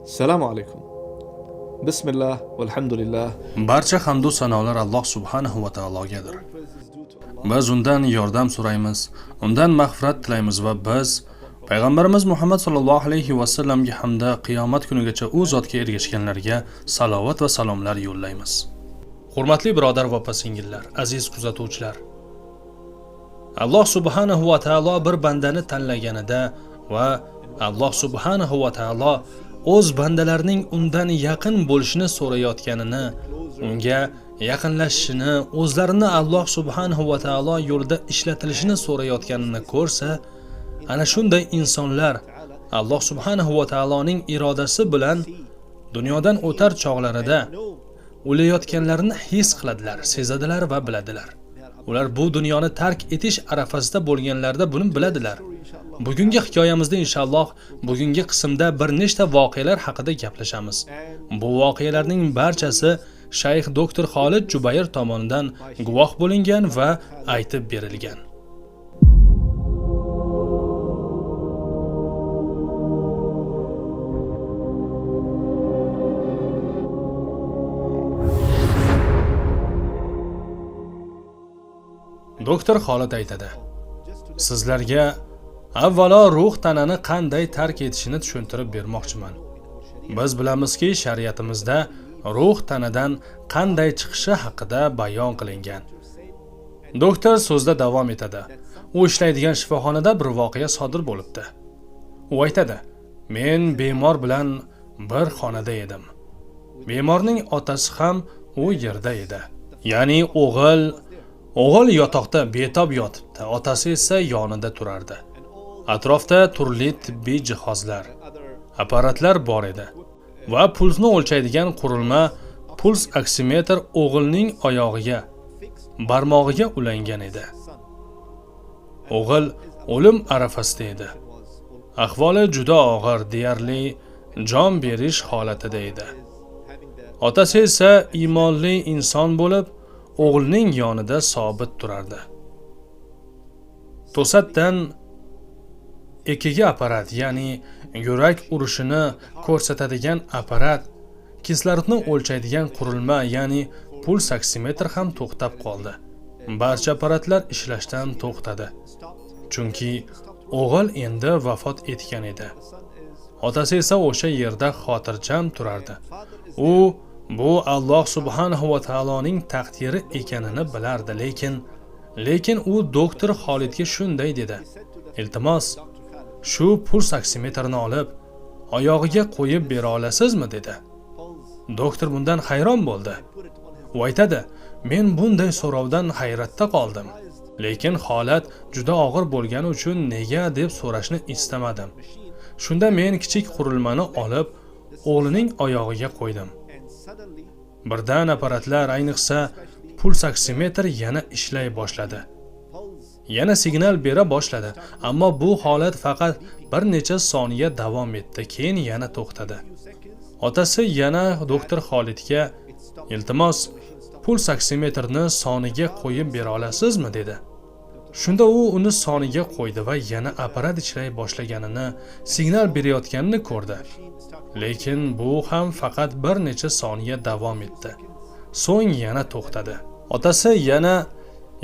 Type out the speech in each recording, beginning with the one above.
Assalomu alaykum. Bismillah valhamdulillah. Barcha hamd va sanolar Alloh subhanahu va taologadir. Biz undan yordam so'raymiz, undan mag'firat tilaymiz va biz payg'ambarimiz Muhammad sallallohu alayhi va sallamga hamda qiyomat kunigacha u zotga ergashganlarga salovat va salomlar yo'llaymiz. Hurmatli birodar va opa-singillar, aziz kuzatuvchilar. Alloh subhanahu va taolo bir bandani tanlaganida va Alloh subhanahu va taolo o'z bandalarining undan yaqin bo'lishini so'rayotganini, unga yaqinlashishini, o'zlarini Alloh subhanahu va taolo yo'lida ishlatilishini so'rayotganini ko'rsa, ana shunday insonlar Alloh subhanahu va taoloning irodasi bilan dunyodan o'tar chog'larida o'layotganlarini his qiladilar, sezadilar va biladilar. Ular bu dunyoni tark etish arafasida bo'lganlarida buni biladilar. Bugungi hikoyamizda inshaalloh bugungi qismda bir nechta voqealar haqida gaplashamiz. Bu voqealarning barchasi Shayx doktor Xolid Jubayr tomonidan guvoh bo'lingan va aytib berilgan. Doktor Xolid aytadi: Sizlarga avvalo ruh tanani qanday tark etishini tushuntirib bermoqchiman. Biz bilamizki, shariatimizda ruh tanadan qanday chiqishi haqida bayon qilingan. Doktor so'zda davom etadi. U ishlaydigan shifoxonada bir voqea sodir bo'libdi. U aytadi: Men bemor bilan bir xonada edim. Bemorning otasi ham u yerda edi. Ya'ni o'g'il yotoqda betob yotibdi, otasi esa yonida turardi. Atrofda turli tibbiy jihozlar, apparatlar bor edi va pulsni o'lchaydigan qurilma puls oksimetr o'g'ilning oyog'iga, barmog'iga ulangan edi. O'g'il o'lim arafasida edi. Ahvoli juda og'ir, deyarli jon berish holatida edi. Otasi esa iymonli inson bo'lib, o'g'lining yonida sobit turardi. To'satdan EKG apparat, ya'ni yurak urishini ko'rsatadigan apparat, kislorodni o'lchaydigan qurilma, ya'ni puls oksimetr ham to'xtab qoldi. Barcha apparatlar ishlashdan to'xtadi. Chunki o'g'il endi vafot etgan edi. Otasi esa o'sha yerda xotirjam turardi. U bu Alloh subhanahu va taoloning taqdiri ekanini bilardi, lekin u doktor Xolidga shunday dedi: "Iltimos, shu puls oksimetrni olib, oyog'iga qo'yib bera olasizmi?" dedi. Doktor bundan hayron bo'ldi. U aytadi: "Men bunday so'rovdan hayratda qoldim. Lekin holat juda og'ir bo'lgani uchun nega deb so'rashni istamadim. Shunda men kichik qurilmani olib, o'g'lining oyog'iga qo'ydim. Birdan apparatlar, ayniqsa puls oksimetr yana ishlay boshladi. Yana signal bera boshladi, ammo bu holat faqat bir necha soniya davom etdi, keyin yana to'xtadi. Otasi yana doktor Xolidga: "Iltimos, puls oksimetrni soniga qo'yib bera olasizmi?" dedi. Shunda u uni soniga qo'ydi va yana apparat ishlay boshlaganini, signal berayotganini ko'rdi. Lekin bu ham faqat bir necha soniya davom etdi. So'ng yana to'xtadi. Otasi yana: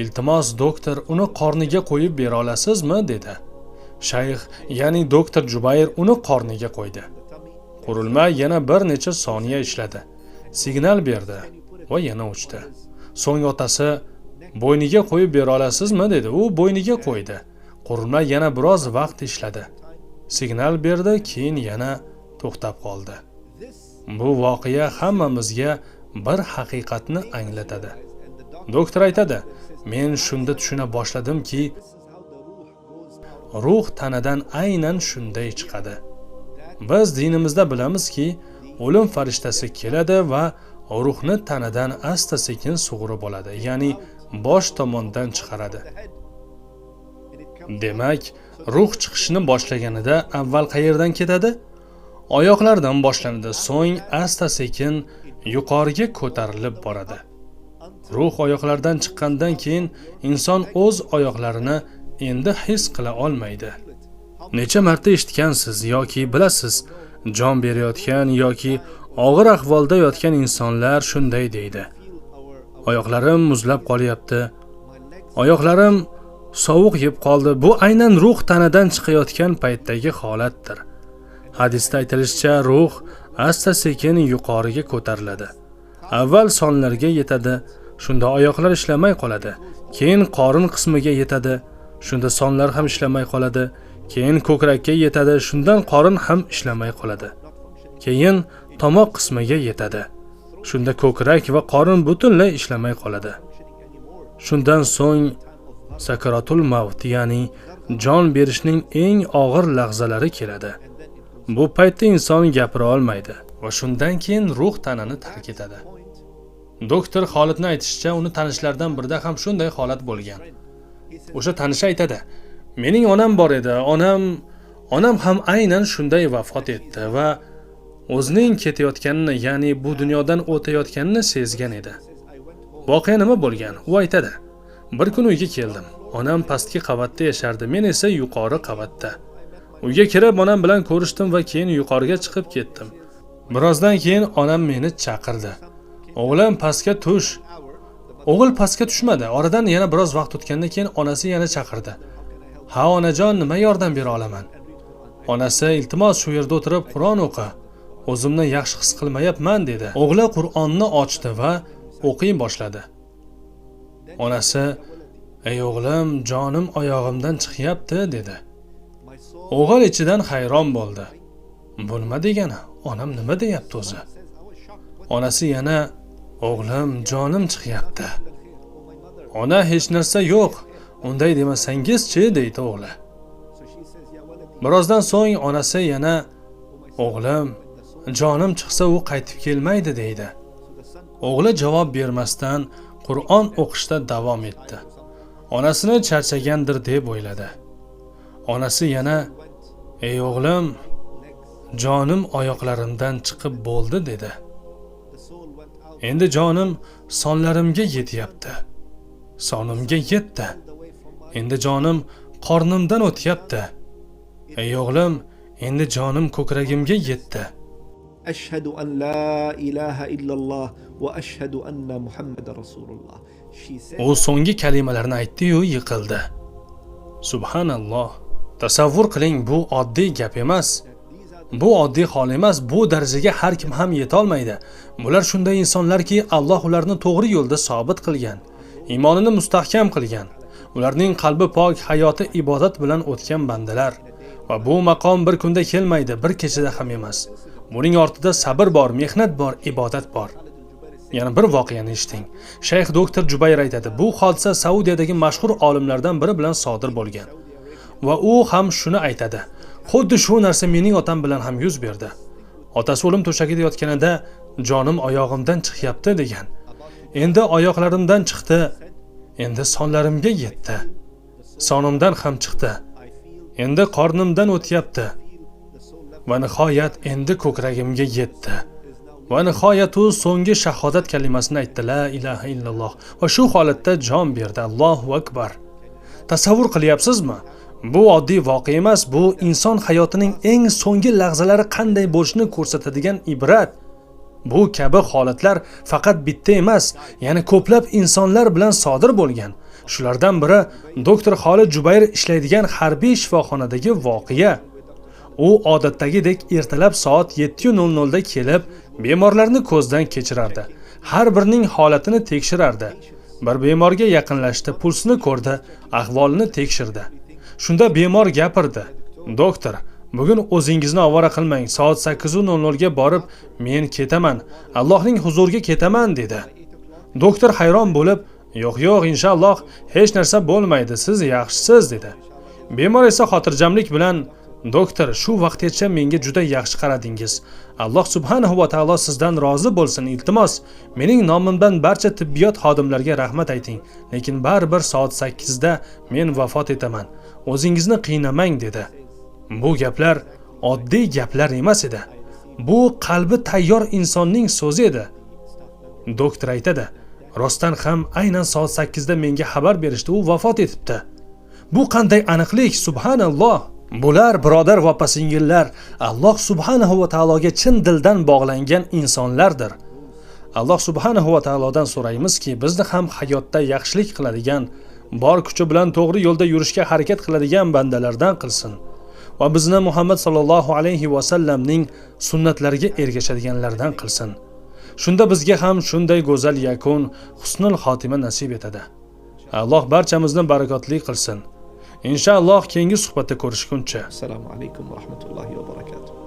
"Iltimos doktor, uni qorniga qo'yib bera olasizmi?" dedi. Shayx, ya'ni doktor Jubayr uni qorniga qo'ydi. Qurilma yana bir necha soniya ishladi. Signal berdi va yana uchdi. So'ng otasi: "Bo'yniga qo'yib bera olasizmi?" dedi. U bo'yniga qo'ydi. Qurilma yana biroz vaqt ishladi. Signal berdi, keyin yana to'xtab qoldi. Bu voqea hammamizga bir haqiqatni anglatadi. Doktor aytadi: "Men shunda tushuna boshladimki, ruh tanadan aynan shunday chiqadi. Biz dinimizda bilamizki, o'lim farishtasi keladi va ruhni tanadan asta-sekin sug'urib oladi, ya'ni bosh tomondan chiqaradi. Demak, ruh chiqishni boshlaganida avval qayerdan ketadi? Oyoqlardan boshlanadi, so'ng asta-sekin yuqoriga ko'tarilib boradi. Ruh oyoqlardan chiqqandan keyin inson o'z oyoqlarini endi his qila olmaydi. Necha marta eshitgansiz yoki bilasiz, jon berayotgan yoki og'ir ahvolda yotgan insonlar shunday deydi. Oyoqlarim muzlab qolyapti. Oyoqlarim sovuq yeb qoldi. Bu aynan ruh tanadan chiqayotgan paytdagi holatdir. Hadisda aytilishicha, ruh asta-sekin yuqoriga ko'tariladi. Avval sonlarga yetadi, shunda oyoqlar ishlamay qoladi. Keyin qorin qismiga yetadi, shunda sonlar ham ishlamay qoladi. Keyin ko'krakka yetadi, shundan qorin ham ishlamay qoladi. Keyin tomoq qismiga yetadi. Shunda ko'krak va qorin butunlay ishlamay qoladi. Shundan so'ng sakaratul mavt, ya'ni jon berishning eng og'ir lahzalari keladi. Bu paytda inson gapira olmaydi va shundan keyin ruh tanani tark etadi. Doktor Xolidning aytishicha, uni tanishlaridan birida ham shunday holat bo'lgan. O'sha tanishi aytadi: "Mening onam bor edi. Onam ham aynan shunday vafot etdi va o'zining ketayotganini, ya'ni bu dunyodan o'tayotganini sezgan edi." Voqea nima bo'lgan? U aytadi: "Bir kun uyga keldim. Onam pastki qavatda yashardi, men esa yuqori qavatda. Uyga kirib onam bilan ko'rishdim va keyin yuqoriga chiqib ketdim. Birozdan keyin onam meni chaqirdi. O'g'lim pastga tush. O'g'il pastga tushmadi. Oradan yana biroz vaqt o'tgandan keyin onasi yana chaqirdi. Ha onajon, nima yordam bera olaman? Onasi, iltimos shu yerda o'tirib Qur'on o'qi. O'zimni yaxshi his qilmayapman dedi. O'g'li Qur'onni ochdi va o'qiy boshladi. Onasi, ey o'g'lim, jonim oyog'imdan chiqyapti dedi. O'g'il ichidan hayron bo'ldi. Bu nima degani? Onam nima deyapti o'zi? Onasi yana, o'g'lim, jonim chiqyapti. Ona, hech narsa yo'q. Unday demasangiz-chi, deydi o'g'li. Birozdan so'ng onasi yana, o'g'lim, jonim chiqsa u qaytib kelmaydi deydi. O'g'li javob bermasdan Qur'on o'qishda davom etdi. Onasini charchagandir deb o'yladi. Onasi yana, ey o'g'lim, jonim oyoqlarimdan chiqib bo'ldi dedi. Endi jonim sonlarimga yetyapti. Sonimga yetdi. Endi jonim qornimdan o'tyapti. Ey o'g'lim, endi jonim ko'kragimga yetdi. Ashhadu an la ilaha illalloh va ashhadu anna Muhammadar rasululloh. U so'nggi kalimalarni aytdi-yu yiqildi. Subhanalloh. Tasavvur qiling, bu oddiy gap emas. Bu oddiy hol emas, bu darajaga har kim ham yeta olmaydi. Bular shunday insonlarki, Alloh ularni to'g'ri yo'lda sobit qilgan, iymonini mustahkam qilgan. Ularning qalbi pok, hayoti ibodat bilan o'tgan bandalar. Va bu maqom bir kunda kelmaydi, bir kechada ham emas. Buning ortida sabr bor, mehnat bor, ibodat bor. Yana bir voqeani eshiting. Shayx doktor Jubayr aytadi, bu hodisa Saudiyadagi mashhur olimlardan biri bilan sodir bo'lgan. Va u ham shuni aytadi: "Xuddi shu narsa mening otam bilan ham yuz berdi. Otasi o'lim to'shagida yotganida jonim oyog'imdan chiqyapti degan. Endi oyoqlarimdan chiqdi, endi sonlarimga yetdi. Sonimdan ham chiqdi. Endi qornimdan o'tyapti. Va nihoyat endi ko'kragimga yetdi." Va nihoyat u so'nggi shahodat kalimasini aytdi, la ilaha illalloh. Va shu holatda jon berdi. Allohu akbar. Tasavvur qilyapsizmi? Bu oddiy voqea emas, bu inson hayotining eng so'nggi lahzalari qanday bo'lishini ko'rsatadigan ibrat. Bu kabi holatlar faqat bitta emas, ya'ni ko'plab insonlar bilan sodir bo'lgan. Shulardan biri doktor Xolid Jubayr ishlaydigan harbiy shifoxonadagi voqea. U odatdagidek ertalab soat 7:00 da kelib, bemorlarni ko'zdan kechirardi. Har birining holatini tekshirardi. Bir bemorga yaqinlashdi, pulsini ko'rdi, ahvolini tekshirdi. Shunda bemor gapirdi: "Doktor, bugun o'zingizni ovora qilmang. Soat 8:00 ga borib, men ketaman. Allohning huzuriga ketaman" dedi. Doktor hayron bo'lib, "Yo'q, inshaalloh hech narsa bo'lmaydi. Siz yaxshisiz" dedi. Bemor esa xotirjamlik bilan: "Doktor, shu vaqtgacha menga juda yaxshi qaradingiz. Alloh subhanahu va taolo sizdan rozi bo'lsin. Iltimos, mening nomimdan barcha tibbiyot xodimlariga rahmat ayting. Lekin baribir soat 8 da men vafot etaman. O'zingizni qiynamang" dedi. Bu gaplar oddiy gaplar emas edi. Bu qalbi tayyor insonning so'zi edi. Doktor aytadi: "Rostdan ham aynan soat 8 da menga xabar berishdi, u vafot etibdi." Bu qanday aniqlik, subhanalloh. Bular birodar va opa-singillar, Alloh subhanahu va taologa chin dildan bog'langan insonlardir. Alloh subhanahu va taolodan so'raymizki, bizni ham hayotda yaxshilik qiladigan, bor kuchi bilan to'g'ri yo'lda yurishga harakat qiladigan bandalardan qilsin va bizni Muhammad sallallohu alayhi va sallamning sunnatlariga ergashadiganlardan qilsin. Shunda bizga ham shunday go'zal yakun, husnul xotima nasib etadi. Alloh barchamizni barakotli qilsin. Inshaalloh keyingi suhbatda ko'rishguncha. Assalomu alaykum va rahmatullohi va barakatuh.